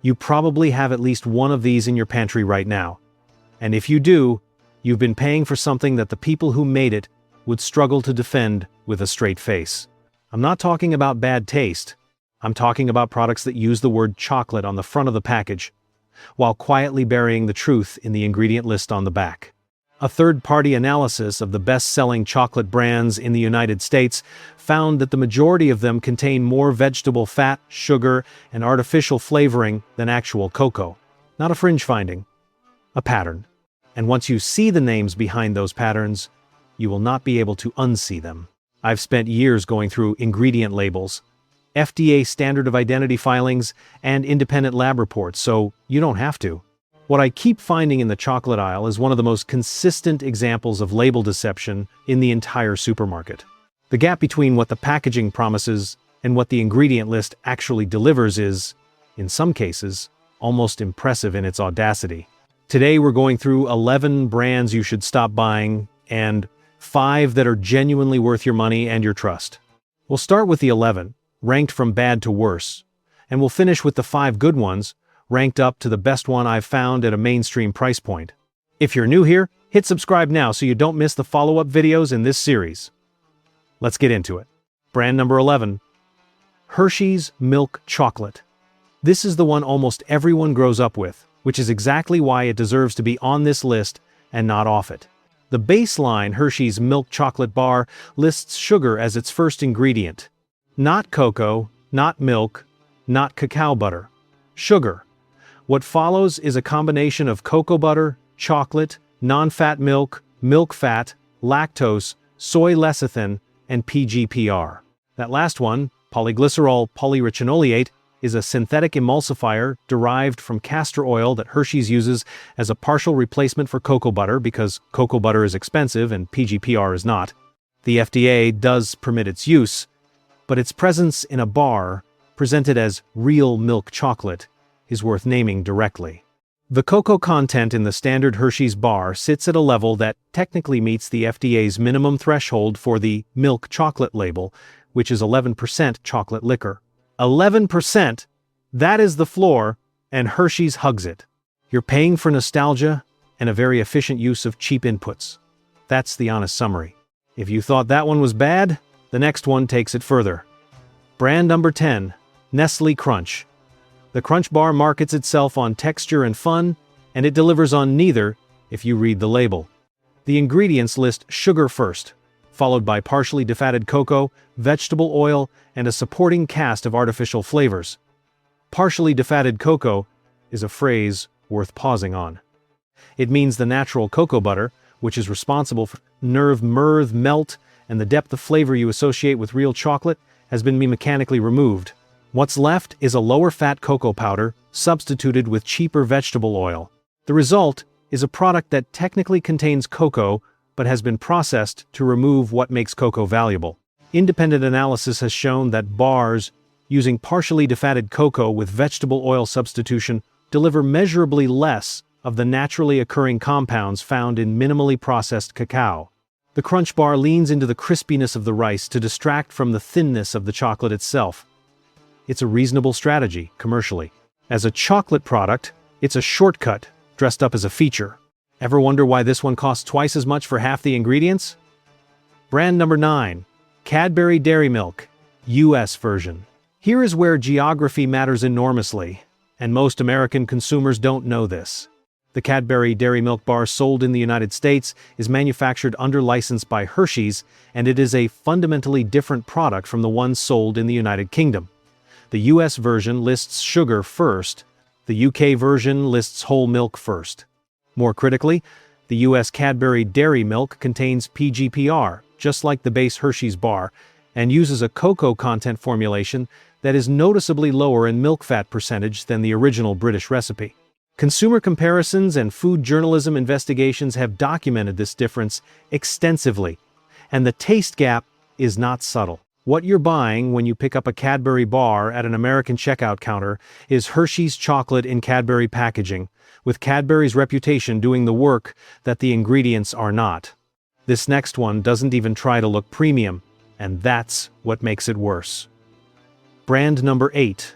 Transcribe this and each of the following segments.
You probably have at least one of these in your pantry right now. And if you do, you've been paying for something that the people who made it would struggle to defend with a straight face. I'm not talking about bad taste. I'm talking about products that use the word chocolate on the front of the package, while quietly burying the truth in the ingredient list on the back. A third-party analysis of the best-selling chocolate brands in the United States found that the majority of them contain more vegetable fat, sugar, and artificial flavoring than actual cocoa. Not a fringe finding, a pattern. And once you see the names behind those patterns, you will not be able to unsee them. I've spent years going through ingredient labels, FDA standard of identity filings, and independent lab reports, so you don't have to. What I keep finding in the chocolate aisle is one of the most consistent examples of label deception in the entire supermarket. The gap between what the packaging promises and what the ingredient list actually delivers is, in some cases, almost impressive in its audacity. Today we're going through 11 brands you should stop buying and 5 that are genuinely worth your money and your trust. We'll start with the 11, ranked from bad to worse, and we'll finish with the 5 good ones, ranked up to the best one I've found at a mainstream price point. If you're new here, hit subscribe now so you don't miss the follow-up videos in this series. Let's get into it. Brand number 11. Hershey's Milk Chocolate. This is the one almost everyone grows up with, which is exactly why it deserves to be on this list and not off it. The baseline Hershey's Milk Chocolate bar lists sugar as its first ingredient. Not cocoa, not milk, not cacao butter. Sugar. What follows is a combination of cocoa butter, chocolate, non-fat milk, milk fat, lactose, soy lecithin, and PGPR. That last one, polyglycerol polyretinoleate, is a synthetic emulsifier derived from castor oil that Hershey's uses as a partial replacement for cocoa butter because cocoa butter is expensive and PGPR is not. The FDA does permit its use, but its presence in a bar, presented as real milk chocolate, is worth naming directly. The cocoa content in the standard Hershey's bar sits at a level that technically meets the FDA's minimum threshold for the milk chocolate label, which is 11% chocolate liquor. 11%! That is the floor, and Hershey's hugs it. You're paying for nostalgia and a very efficient use of cheap inputs. That's the honest summary. If you thought that one was bad, the next one takes it further. Brand number 10. Nestle Crunch. The Crunch bar markets itself on texture and fun, and it delivers on neither if you read the label. The ingredients list sugar first, followed by partially defatted cocoa, vegetable oil, and a supporting cast of artificial flavors. Partially defatted cocoa is a phrase worth pausing on. It means the natural cocoa butter, which is responsible for nerve mirth melt and the depth of flavor you associate with real chocolate, has been mechanically removed. What's left is a lower-fat cocoa powder substituted with cheaper vegetable oil. The result is a product that technically contains cocoa but has been processed to remove what makes cocoa valuable. Independent analysis has shown that bars using partially defatted cocoa with vegetable oil substitution deliver measurably less of the naturally occurring compounds found in minimally processed cacao. The Crunch bar leans into the crispiness of the rice to distract from the thinness of the chocolate itself. It's a reasonable strategy, commercially. As a chocolate product, it's a shortcut, dressed up as a feature. Ever wonder why this one costs twice as much for half the ingredients? Brand number 9. Cadbury Dairy Milk, US version. Here is where geography matters enormously, and most American consumers don't know this. The Cadbury Dairy Milk bar sold in the United States is manufactured under license by Hershey's, and it is a fundamentally different product from the one sold in the United Kingdom. The US version lists sugar first, the UK version lists whole milk first. More critically, the US Cadbury Dairy Milk contains PGPR, just like the base Hershey's bar, and uses a cocoa content formulation that is noticeably lower in milk fat percentage than the original British recipe. Consumer comparisons and food journalism investigations have documented this difference extensively, and the taste gap is not subtle. What you're buying when you pick up a Cadbury bar at an American checkout counter is Hershey's chocolate in Cadbury packaging, with Cadbury's reputation doing the work that the ingredients are not. This next one doesn't even try to look premium, and that's what makes it worse. Brand number 8.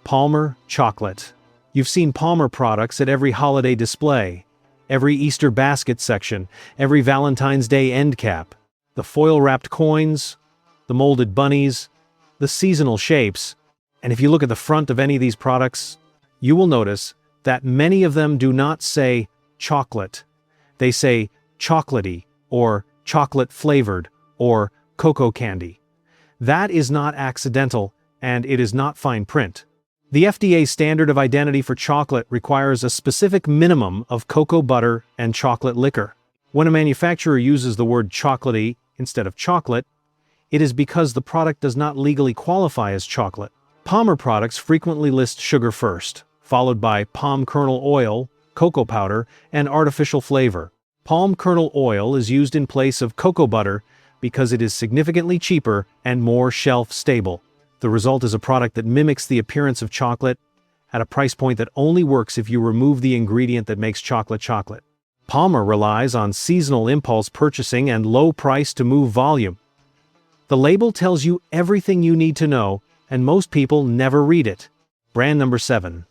Palmer Chocolate. You've seen Palmer products at every holiday display, every Easter basket section, every Valentine's Day end cap. The foil-wrapped coins, the molded bunnies, the seasonal shapes. And if you look at the front of any of these products, you will notice that many of them do not say chocolate. They say chocolatey, or chocolate-flavored, or cocoa candy. That is not accidental, and it is not fine print. The FDA standard of identity for chocolate requires a specific minimum of cocoa butter and chocolate liquor. When a manufacturer uses the word chocolatey instead of chocolate, it is because the product does not legally qualify as chocolate. Palmer products frequently list sugar first, followed by palm kernel oil, cocoa powder, and artificial flavor. Palm kernel oil is used in place of cocoa butter because it is significantly cheaper and more shelf-stable. The result is a product that mimics the appearance of chocolate at a price point that only works if you remove the ingredient that makes chocolate chocolate. Palmer relies on seasonal impulse purchasing and low price to move volume. The label tells you everything you need to know, and most people never read it. Brand number 7.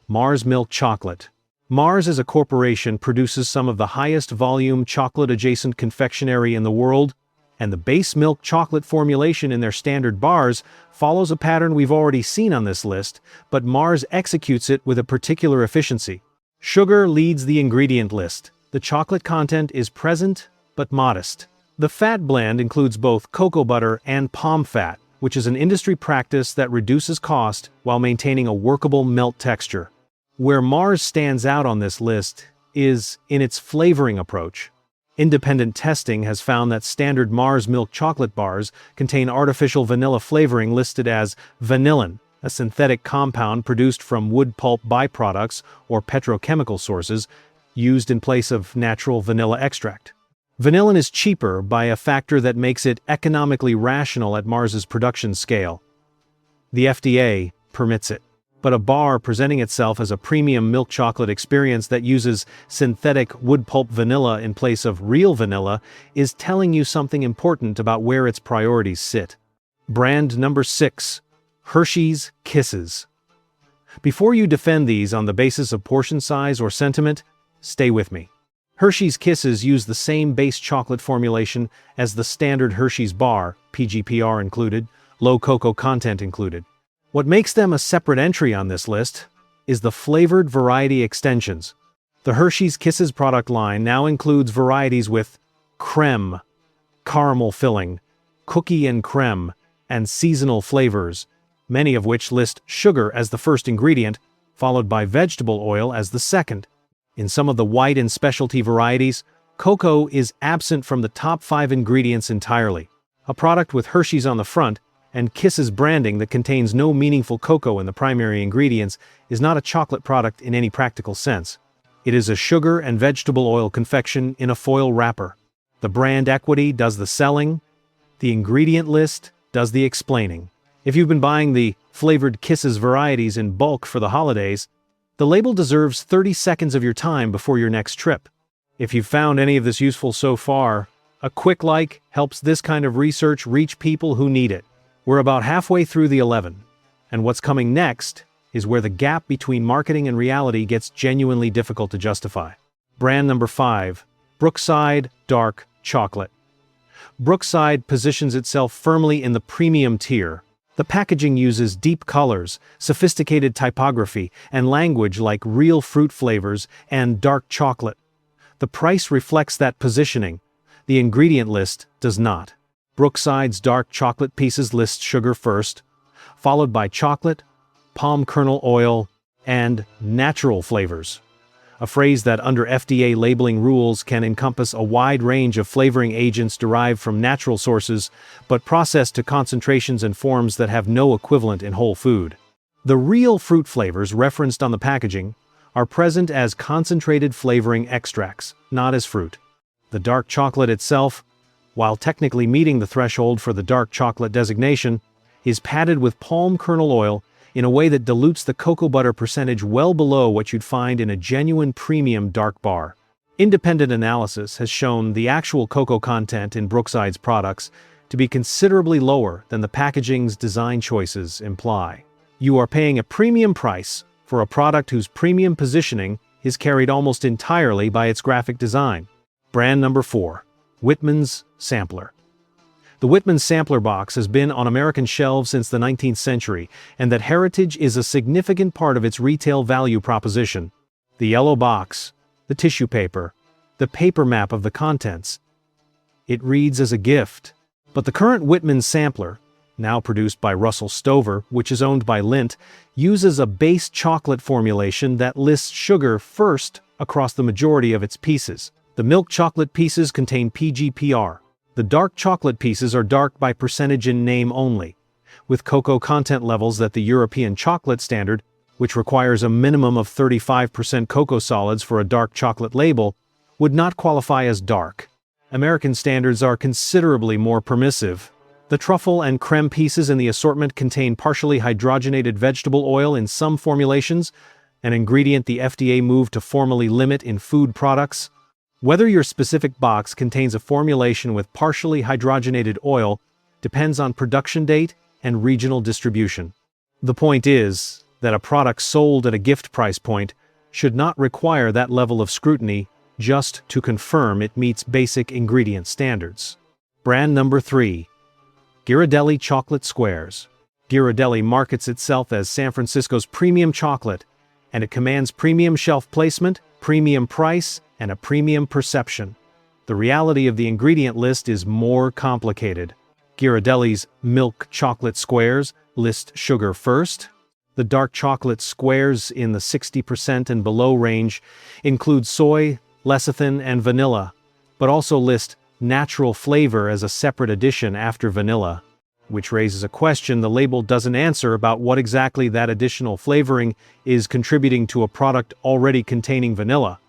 Mars Milk Chocolate. Mars as a corporation produces some of the highest volume chocolate-adjacent confectionery in the world, and the base milk chocolate formulation in their standard bars follows a pattern we've already seen on this list, but Mars executes it with a particular efficiency. Sugar leads the ingredient list. The chocolate content is present, but modest. The fat blend includes both cocoa butter and palm fat, which is an industry practice that reduces cost while maintaining a workable melt texture. Where Mars stands out on this list is in its flavoring approach. Independent testing has found that standard Mars milk chocolate bars contain artificial vanilla flavoring listed as vanillin, a synthetic compound produced from wood pulp byproducts or petrochemical sources used in place of natural vanilla extract. Vanillin is cheaper by a factor that makes it economically rational at Mars's production scale. The FDA permits it. But a bar presenting itself as a premium milk chocolate experience that uses synthetic wood pulp vanilla in place of real vanilla is telling you something important about where its priorities sit. Brand number 6. Hershey's Kisses. Before you defend these on the basis of portion size or sentiment, stay with me. Hershey's Kisses use the same base chocolate formulation as the standard Hershey's bar, PGPR included, low cocoa content included. What makes them a separate entry on this list is the flavored variety extensions. The Hershey's Kisses product line now includes varieties with creme, caramel filling, cookie and creme, and seasonal flavors, many of which list sugar as the first ingredient, followed by vegetable oil as the second. In some of the white and specialty varieties, cocoa is absent from the top 5 ingredients entirely. A product with Hershey's on the front and Kisses branding that contains no meaningful cocoa in the primary ingredients is not a chocolate product in any practical sense. It is a sugar and vegetable oil confection in a foil wrapper. The brand equity does the selling, the ingredient list does the explaining. If you've been buying the flavored Kisses varieties in bulk for the holidays, the label deserves 30 seconds of your time before your next trip. If you've found any of this useful so far, a quick like helps this kind of research reach people who need it. We're about halfway through the 11, and what's coming next is where the gap between marketing and reality gets genuinely difficult to justify. Brand number 5, Brookside Dark Chocolate. Brookside positions itself firmly in the premium tier. The packaging uses deep colors, sophisticated typography, and language like real fruit flavors and dark chocolate. The price reflects that positioning. The ingredient list does not. Brookside's dark chocolate pieces list sugar first, followed by chocolate, palm kernel oil, and natural flavors. A phrase that under FDA labeling rules can encompass a wide range of flavoring agents derived from natural sources, but processed to concentrations and forms that have no equivalent in whole food. The real fruit flavors referenced on the packaging are present as concentrated flavoring extracts, not as fruit. The dark chocolate itself, while technically meeting the threshold for the dark chocolate designation, is padded with palm kernel oil in a way that dilutes the cocoa butter percentage well below what you'd find in a genuine premium dark bar. Independent analysis has shown the actual cocoa content in Brookside's products to be considerably lower than the packaging's design choices imply. You are paying a premium price for for a product whose premium positioning is carried almost entirely by its graphic design. Brand number 4. Whitman's Sampler. The Whitman's Sampler box has been on American shelves since the 19th century, and that heritage is a significant part of its retail value proposition. The yellow box, the tissue paper, the paper map of the contents. It reads as a gift. But the current Whitman's Sampler, now produced by Russell Stover, which is owned by Lindt, uses a base chocolate formulation that lists sugar first across the majority of its pieces. The milk chocolate pieces contain PGPR. The dark chocolate pieces are dark by percentage in name only, with cocoa content levels that the European chocolate standard, which requires a minimum of 35% cocoa solids for a dark chocolate label, would not qualify as dark. American standards are considerably more permissive. The truffle and creme pieces in the assortment contain partially hydrogenated vegetable oil in some formulations, an ingredient the FDA moved to formally limit in food products. Whether your specific box contains a formulation with partially hydrogenated oil depends on production date and regional distribution. The point is that a product sold at a gift price point should not require that level of scrutiny just to confirm it meets basic ingredient standards. Brand number 3. Ghirardelli Chocolate Squares. Ghirardelli markets itself as San Francisco's premium chocolate, and it commands premium shelf placement, premium price, and a premium perception. The reality of the ingredient list is more complicated. Ghirardelli's milk chocolate squares list sugar first. The dark chocolate squares in the 60% and below range include soy, lecithin, and vanilla, but also list natural flavor as a separate addition after vanilla, which raises a question the label doesn't answer about what exactly that additional flavoring is contributing to a product already containing vanilla.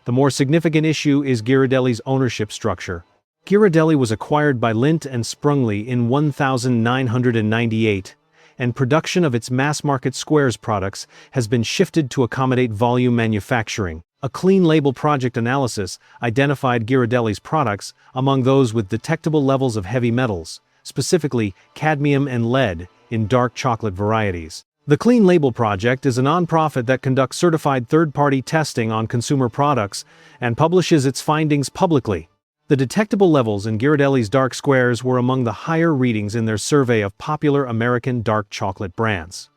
The more significant issue is Ghirardelli's ownership structure. Ghirardelli was acquired by Lindt and Sprüngli in 1998, and production of its mass-market squares products has been shifted to accommodate volume manufacturing. A clean label project analysis identified Ghirardelli's products among those with detectable levels of heavy metals, specifically cadmium and lead, in dark chocolate varieties. The Clean Label Project is a nonprofit that conducts certified third-party testing on consumer products and publishes its findings publicly. The detectable levels in Ghirardelli's dark squares were among the higher readings in their survey of popular American dark chocolate brands.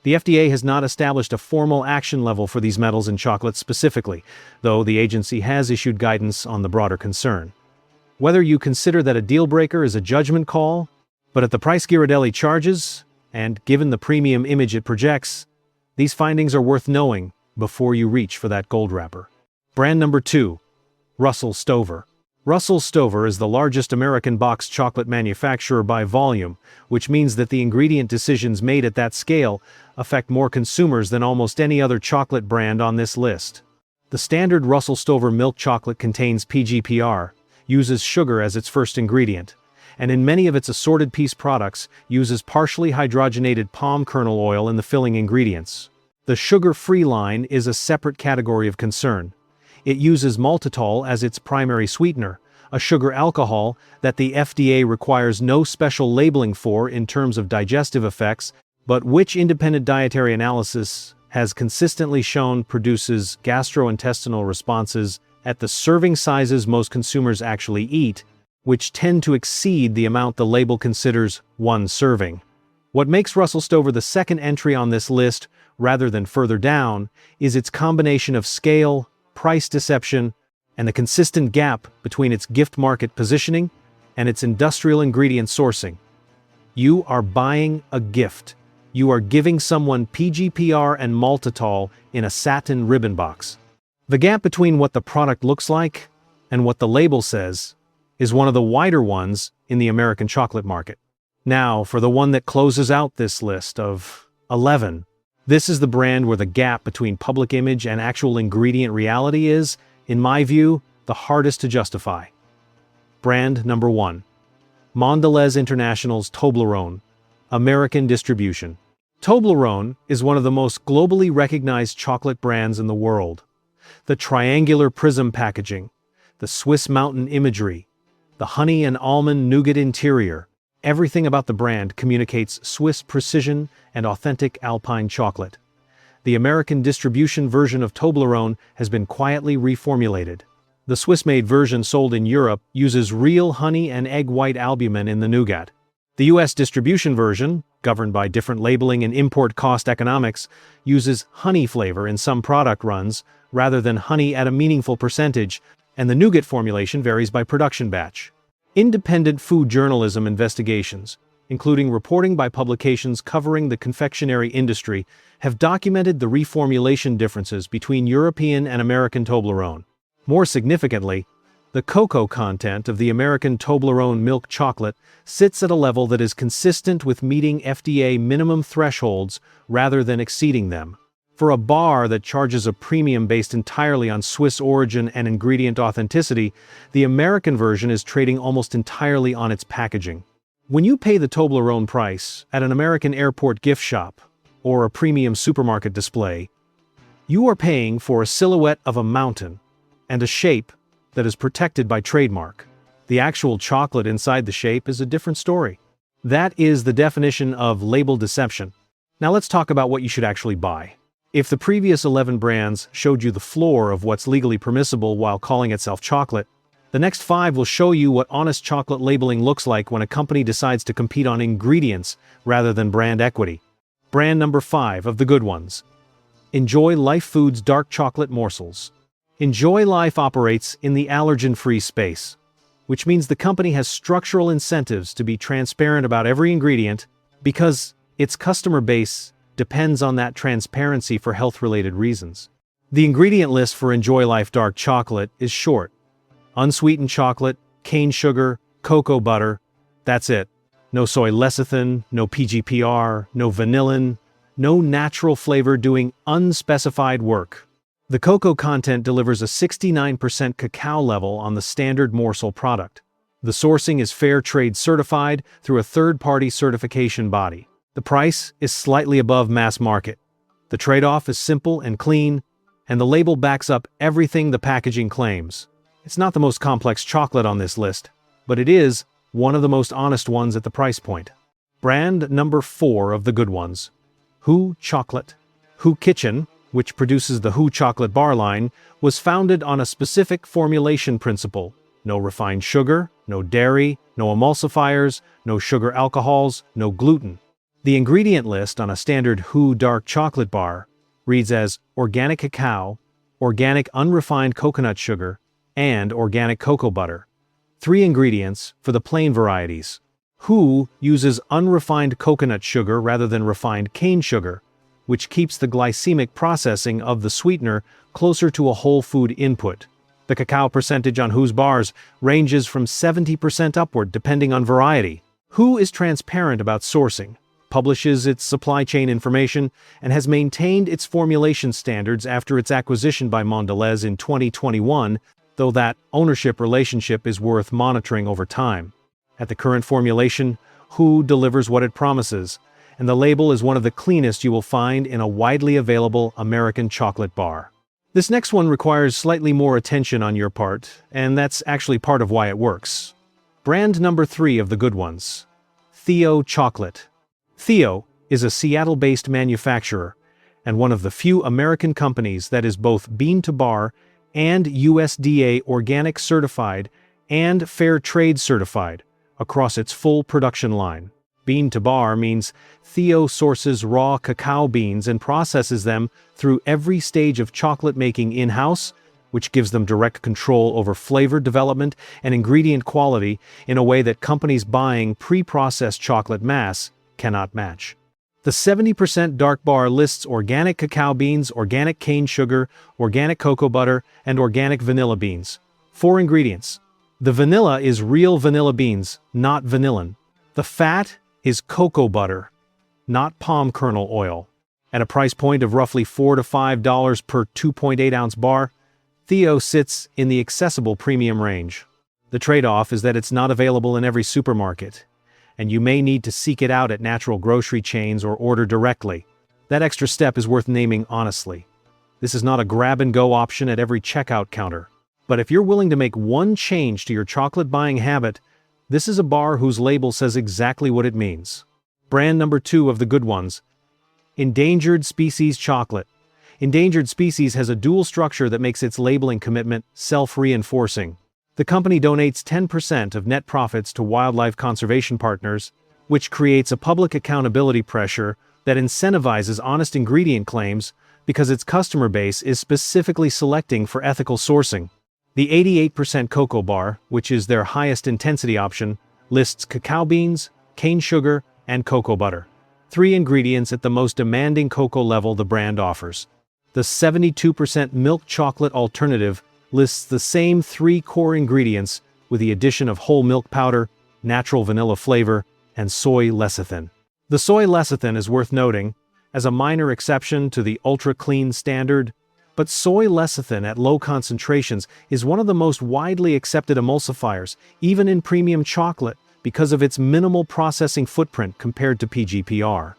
The FDA has not established a formal action level for these metals in chocolate specifically, though the agency has issued guidance on the broader concern. Whether you consider that a deal breaker is a judgment call, but at the price Ghirardelli charges, and given the premium image it projects, these findings are worth knowing before you reach for that gold wrapper. Brand number 2. Russell Stover. Russell Stover is the largest American boxed chocolate manufacturer by volume, which means that the ingredient decisions made at that scale affect more consumers than almost any other chocolate brand on this list. The standard Russell Stover milk chocolate contains PGPR, uses sugar as its first ingredient, and in many of its assorted piece products uses partially hydrogenated palm kernel oil in the filling ingredients. The sugar-free line is a separate category of concern. It uses maltitol as its primary sweetener, a sugar alcohol that the FDA requires no special labeling for in terms of digestive effects, but which independent dietary analysis has consistently shown produces gastrointestinal responses at the serving sizes most consumers actually eat, which tend to exceed the amount the label considers one serving. What makes Russell Stover the second entry on this list, rather than further down, is its combination of scale, price deception, and the consistent gap between its gift market positioning and its industrial ingredient sourcing. You are buying a gift. You are giving someone PGPR and maltitol in a satin ribbon box. The gap between what the product looks like and what the label says is one of the wider ones in the American chocolate market. Now, for the one that closes out this list of 11. This is the brand where the gap between public image and actual ingredient reality is, in my view, the hardest to justify. Brand number 1. Mondelez International's Toblerone. American distribution. Toblerone is one of the most globally recognized chocolate brands in the world. The triangular prism packaging, the Swiss mountain imagery, the honey and almond nougat interior, everything about the brand communicates Swiss precision and authentic Alpine chocolate. the American distribution version of Toblerone has been quietly reformulated. The Swiss-made version sold in Europe uses real honey and egg white albumin in the nougat. The US distribution version, governed by different labeling and import cost economics, uses honey flavor in some product runs rather than honey at a meaningful percentage, and the nougat formulation varies by production batch. Independent food journalism investigations, including reporting by publications covering the confectionery industry, have documented the reformulation differences between European and American Toblerone. More significantly, the cocoa content of the American Toblerone milk chocolate sits at a level that is consistent with meeting FDA minimum thresholds rather than exceeding them. For a bar that charges a premium based entirely on Swiss origin and ingredient authenticity, the American version is trading almost entirely on its packaging. When you pay the Toblerone price at an American airport gift shop or a premium supermarket display, you are paying for a silhouette of a mountain and a shape that is protected by trademark. The actual chocolate inside the shape is a different story. That is the definition of label deception. Now let's talk about what you should actually buy. If the previous 11 brands showed you the floor of what's legally permissible while calling itself chocolate, the next 5 will show you what honest chocolate labeling looks like when a company decides to compete on ingredients rather than brand equity. Brand number 5 of the good ones. Enjoy Life Foods Dark Chocolate Morsels. Enjoy Life operates in the allergen-free space, which means the company has structural incentives to be transparent about every ingredient because its customer base depends on that transparency for health-related reasons. The ingredient list for Enjoy Life Dark Chocolate is short. Unsweetened chocolate, cane sugar, cocoa butter, that's it. No soy lecithin, no PGPR, no vanillin, no natural flavor doing unspecified work. The cocoa content delivers a 69% cacao level on the standard morsel product. The sourcing is fair trade certified through a third-party certification body. The price is slightly above mass market. The trade-off is simple and clean, and the label backs up everything the packaging claims. It's not the most complex chocolate on this list, but it is one of the most honest ones at the price point. Brand number 4 of the good ones. Who Chocolate. Who Kitchen, which produces the Who Chocolate bar line, was founded on a specific formulation principle. No refined sugar, no dairy, no emulsifiers, no sugar alcohols, no gluten. The ingredient list on a standard Who dark chocolate bar reads as organic cacao, organic unrefined coconut sugar, and organic cocoa butter. 3 ingredients for the plain varieties. Who uses unrefined coconut sugar rather than refined cane sugar, which keeps the glycemic processing of the sweetener closer to a whole food input. The cacao percentage on Who's bars ranges from 70% upward depending on variety. Who is transparent about sourcing, publishes its supply chain information, and has maintained its formulation standards after its acquisition by Mondelez in 2021, though that ownership relationship is worth monitoring over time. At the current formulation, Who delivers what it promises, and the label is one of the cleanest you will find in a widely available American chocolate bar. This next one requires slightly more attention on your part, and that's actually part of why it works. Brand number 3 of the good ones. Theo Chocolate. Theo is a Seattle-based manufacturer, and one of the few American companies that is both bean-to-bar and USDA organic certified and fair trade certified across its full production line. Bean-to-bar means Theo sources raw cacao beans and processes them through every stage of chocolate making in-house, which gives them direct control over flavor development and ingredient quality in a way that companies buying pre-processed chocolate mass cannot match. The 70% dark bar lists organic cacao beans, organic cane sugar, organic cocoa butter, and organic vanilla beans. 4 ingredients. The vanilla is real vanilla beans, not vanillin. The fat is cocoa butter, not palm kernel oil. At a price point of roughly $4 to $5 per 2.8-ounce bar, Theo sits in the accessible premium range. The trade-off is that it's not available in every supermarket, and you may need to seek it out at natural grocery chains or order directly. That extra step is worth naming honestly. This is not a grab-and-go option at every checkout counter. But if you're willing to make one change to your chocolate buying habit, this is a bar whose label says exactly what it means. Brand number 2 of the good ones. Endangered Species Chocolate. Endangered species has a dual structure that makes its labeling commitment self-reinforcing. The company donates 10% of net profits to wildlife conservation partners, which creates a public accountability pressure that incentivizes honest ingredient claims because its customer base is specifically selecting for ethical sourcing. The 88% cocoa bar, which is their highest intensity option, lists cacao beans, cane sugar, and cocoa butter. 3 ingredients at the most demanding cocoa level the brand offers. The 72% milk chocolate alternative lists the same 3 core ingredients with the addition of whole milk powder, natural vanilla flavor, and soy lecithin. The soy lecithin is worth noting, as a minor exception to the ultra-clean standard, but soy lecithin at low concentrations is one of the most widely accepted emulsifiers, even in premium chocolate, because of its minimal processing footprint compared to PGPR.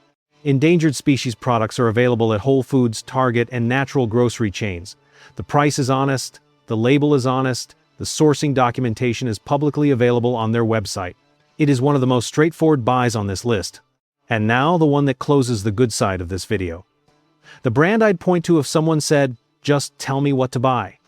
Endangered species products are available at Whole Foods, Target, and natural grocery chains. The price is honest, the label is honest, the sourcing documentation is publicly available on their website. It is one of the most straightforward buys on this list. And now the one that closes the good side of this video. The brand I'd point to if someone said, "Just tell me what to buy."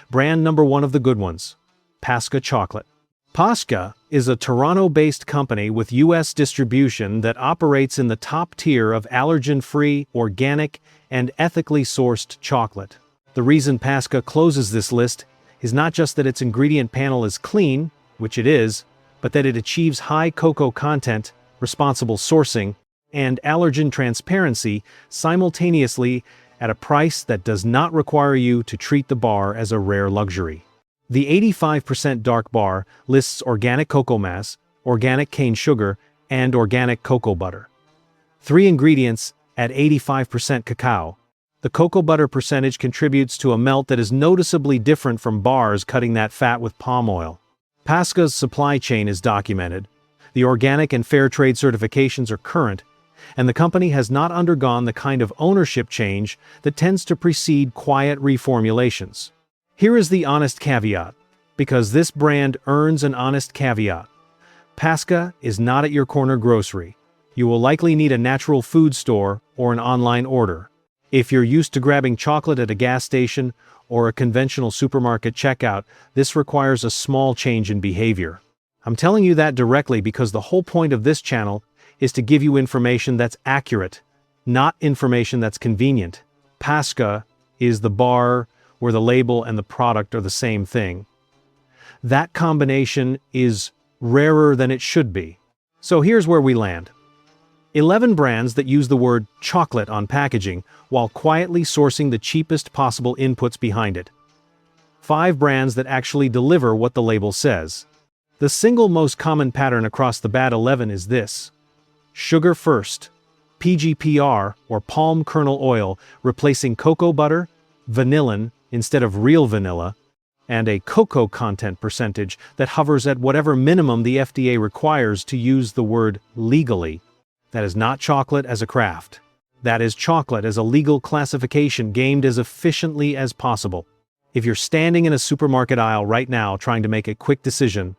Brand number 1 of the good ones. Pasca Chocolate. Pasca is a Toronto-based company with US distribution that operates in the top tier of allergen-free, organic, and ethically sourced chocolate. The reason Pasca closes this list is not just that its ingredient panel is clean, which it is, but that it achieves high cocoa content, responsible sourcing, and allergen transparency simultaneously at a price that does not require you to treat the bar as a rare luxury. The 85% dark bar lists organic cocoa mass, organic cane sugar, and organic cocoa butter. 3 ingredients at 85% cacao. The cocoa butter percentage contributes to a melt that is noticeably different from bars cutting that fat with palm oil. Pasca's supply chain is documented. The organic and fair trade certifications are current, and the company has not undergone the kind of ownership change that tends to precede quiet reformulations. Here is the honest caveat, because this brand earns an honest caveat. Pasca is not at your corner grocery. You will likely need a natural food store or an online order. If you're used to grabbing chocolate at a gas station or a conventional supermarket checkout, this requires a small change in behavior. I'm telling you that directly because the whole point of this channel is to give you information that's accurate, not information that's convenient. Pasca is the bar where the label and the product are the same thing. That combination is rarer than it should be. So here's where we land. 11 brands that use the word chocolate on packaging while quietly sourcing the cheapest possible inputs behind it. 5 brands that actually deliver what the label says. The single most common pattern across the bad 11 is this. Sugar first. PGPR, or palm kernel oil, replacing cocoa butter, vanillin instead of real vanilla, and a cocoa content percentage that hovers at whatever minimum the FDA requires to use the word legally. That is not chocolate as a craft. That is chocolate as a legal classification gamed as efficiently as possible. If you're standing in a supermarket aisle right now trying to make a quick decision,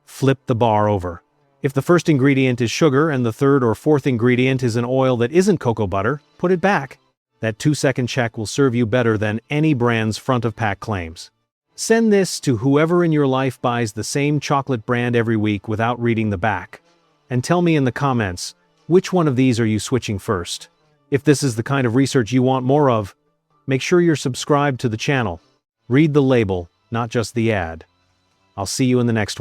flip the bar over. If the first ingredient is sugar and the third or fourth ingredient is an oil that isn't cocoa butter, put it back. That 2-second check will serve you better than any brand's front-of-pack claims. Send this to whoever in your life buys the same chocolate brand every week without reading the back. And tell me in the comments, which one of these are you switching first? If this is the kind of research you want more of, make sure you're subscribed to the channel. Read the label, not just the ad. I'll see you in the next one.